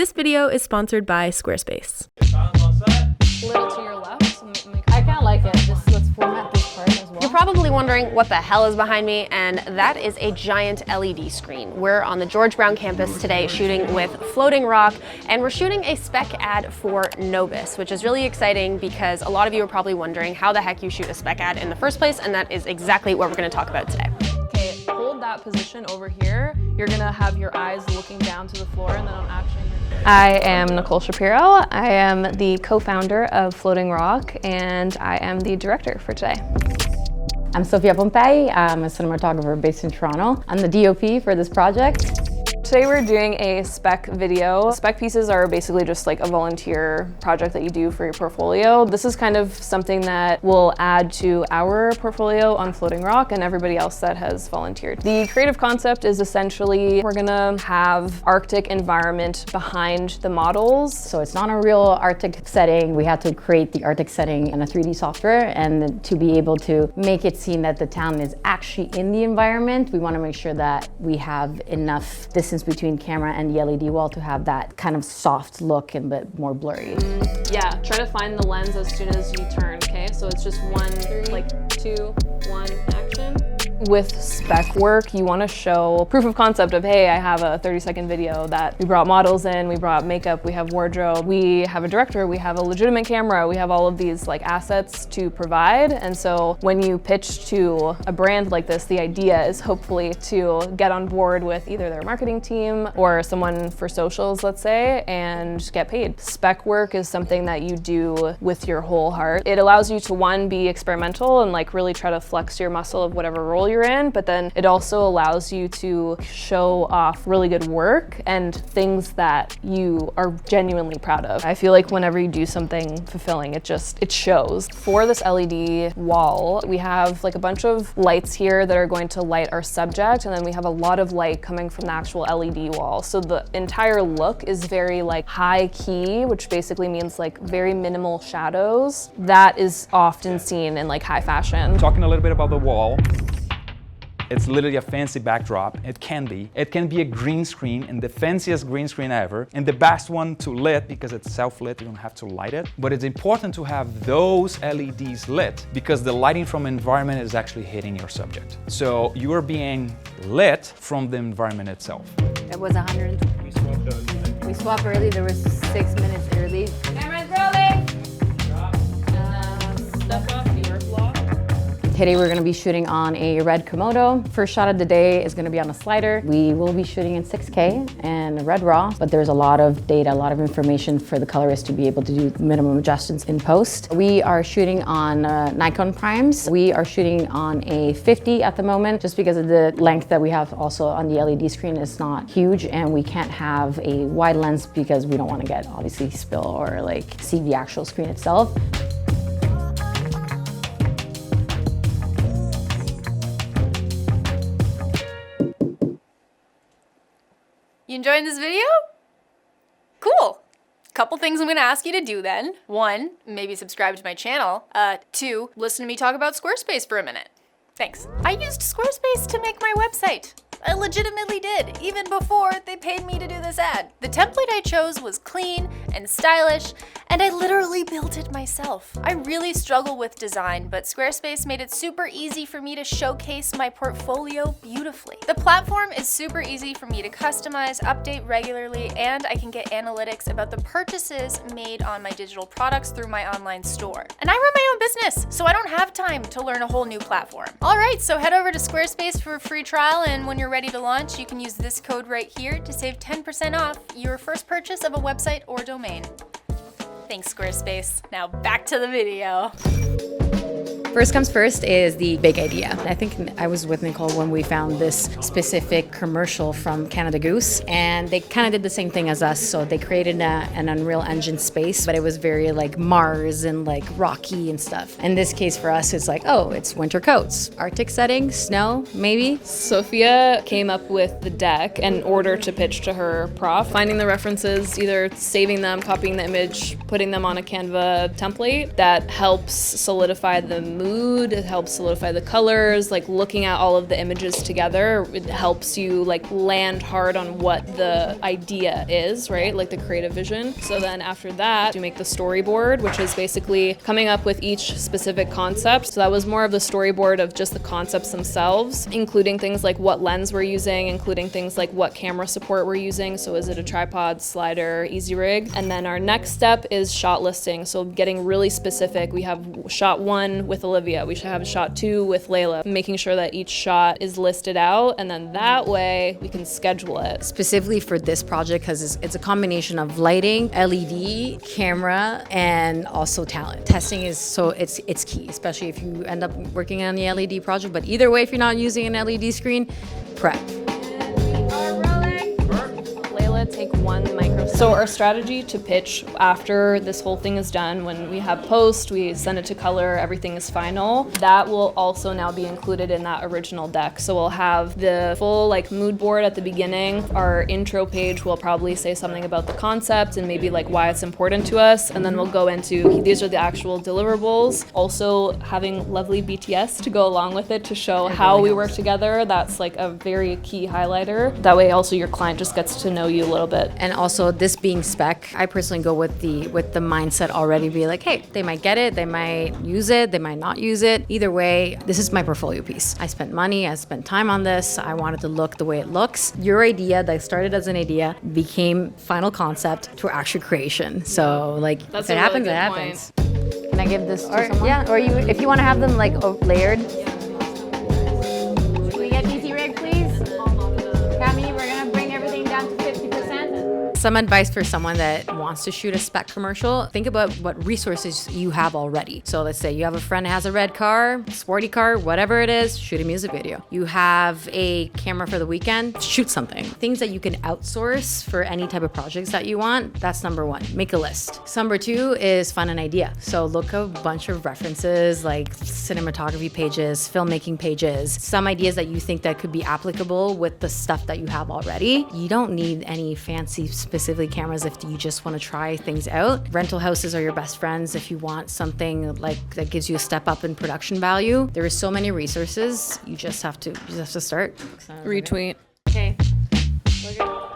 This video is sponsored by Squarespace. A little to your left. I kind of like it. Just let's format this part as well. You're probably wondering what the hell is behind me, and that is a giant LED screen. We're on the George Brown campus today shooting with Floating Rock, and we're shooting a spec ad for Novus, which is really exciting because a lot of you are probably wondering how the heck you shoot a spec ad in the first place, and that is exactly what we're going to talk about today. Okay, hold that position over here. You're gonna have your eyes looking down to the floor, and then on action. I am Nicole Shapiro. I am the co-founder of Floating Rock, and I am the director for today. I'm Sophia Pompei. I'm a cinematographer based in Toronto. I'm the DOP for this project. Today we're doing a spec video. Spec pieces are basically just like a volunteer project that you do for your portfolio. This is kind of something that will add to our portfolio on Floating Rock and everybody else that has volunteered. The creative concept is essentially we're gonna have Arctic environment behind the models. So it's not a real Arctic setting. We had to create the Arctic setting in a 3D software, and to be able to make it seem that the town is actually in the environment, we want to make sure that we have enough distance between camera and the LED wall to have that kind of soft look and a bit more blurry. Yeah, try to find the lens as soon as you turn, okay? So it's just 1, 2, 1, action. With spec work, you want to show proof of concept of, hey, I have a 30-second video that we brought models in, we brought makeup, we have wardrobe, we have a director, we have a legitimate camera, we have all of these like assets to provide. And so when you pitch to a brand like this, the idea is hopefully to get on board with either their marketing team or someone for socials, let's say, and get paid. Spec work is something that you do with your whole heart. It allows you to, one, be experimental and like really try to flex your muscle of whatever role you're in, but then it also allows you to show off really good work and things that you are genuinely proud of. I feel like whenever you do something fulfilling, it shows. For this LED wall, we have like a bunch of lights here that are going to light our subject, and then we have a lot of light coming from the actual LED wall. So the entire look is very like high key, which basically means like very minimal shadows. That is often seen in like high fashion. Talking a little bit about the wall. It's literally a fancy backdrop. It can be a green screen, and the fanciest green screen ever, and the best one to lit because it's self-lit, you don't have to light it. But it's important to have those LEDs lit because the lighting from environment is actually hitting your subject. So you are being lit from the environment itself. It was 120. We swapped early, there was 6 minutes early. Camera's rolling! Step up, your block. Today we're going to be shooting on a red Komodo. First shot of the day is going to be on a slider. We will be shooting in 6K and red RAW, but there's a lot of data, a lot of information for the colorist to be able to do minimum adjustments in post. We are shooting on Nikon primes. We are shooting on a 50 at the moment, just because of the length that we have also on the LED screen is not huge, and we can't have a wide lens because we don't want to get obviously spill or like see the actual screen itself. You enjoying this video? Cool. Couple things I'm gonna ask you to do then. 1, maybe subscribe to my channel. 2, listen to me talk about Squarespace for a minute. Thanks. I used Squarespace to make my website. I legitimately did, even before they paid me to do this ad. The template I chose was clean and stylish, and I literally built it myself. I really struggle with design, but Squarespace made it super easy for me to showcase my portfolio beautifully. The platform is super easy for me to customize, update regularly, and I can get analytics about the purchases made on my digital products through my online store. And I run my own business, so I don't have time to learn a whole new platform. All right, so head over to Squarespace for a free trial, and when you're ready to launch, you can use this code right here to save 10% off your first purchase of a website or domain. Thanks, Squarespace. Now back to the video. First comes first is the big idea. I think I was with Nicole when we found this specific commercial from Canada Goose, and they kind of did the same thing as us. So they created an Unreal Engine space, but it was very like Mars and like rocky and stuff. In this case for us, it's like, oh, it's winter coats, Arctic setting, snow, maybe. Sophia came up with the deck in order to pitch to her prof, finding the references, either saving them, copying the image, putting them on a Canva template that helps solidify the mood, it helps solidify the colors, like looking at all of the images together, it helps you like land hard on what the idea is, right? Like the creative vision. So then after that, you make the storyboard, which is basically coming up with each specific concept. So that was more of the storyboard of just the concepts themselves, including things like what lens we're using, including things like what camera support we're using. So is it a tripod, slider, easy rig? And then our next step is shot listing. So getting really specific. We have shot 1 with Olivia. We should have shot 2 with Layla, making sure that each shot is listed out, and then that way we can schedule it. Specifically for this project, because it's a combination of lighting, LED, camera, and also talent. Testing is it's key, especially if you end up working on the LED project. But either way, if you're not using an LED screen, prep. Layla, take 1 micro. So our strategy to pitch after this whole thing is done, when we have post, we send it to color, everything is final, that will also now be included in that original deck. So we'll have the full like mood board at the beginning. Our intro page will probably say something about the concept and maybe like why it's important to us. And then we'll go into, these are the actual deliverables. Also having lovely BTS to go along with it to show how we work together. That's like a very key highlighter. That way also your client just gets to know you a little bit. And also this being spec, I personally go with the mindset already, be like, hey, they might get it, they might use it, they might not use it. Either way, this is my portfolio piece. I spent money, I spent time on this, I wanted to look the way it looks. Your idea that started as an idea became final concept to actual creation. So like, That's if it happens, it happens. Can I give this to someone? Yeah, or you, if you want to have them like layered. Can we get easy rig, please? Cami, we're gonna bring everything down to 50%. Some advice for someone that wants to shoot a spec commercial, think about what resources you have already. So let's say you have a friend that has a red car, sporty car, whatever it is, shoot a music video. You have a camera for the weekend, shoot something. Things that you can outsource for any type of projects that you want, that's number 1. Make a list. Number 2 is find an idea. So look a bunch of references like cinematography pages, filmmaking pages, some ideas that you think that could be applicable with the stuff that you have already. You don't need any fancy specifically cameras if you just want to try things out. Rental houses are your best friends if you want something like that gives you a step up in production value. There are so many resources. You just have to start. Retweet. Okay. We're good.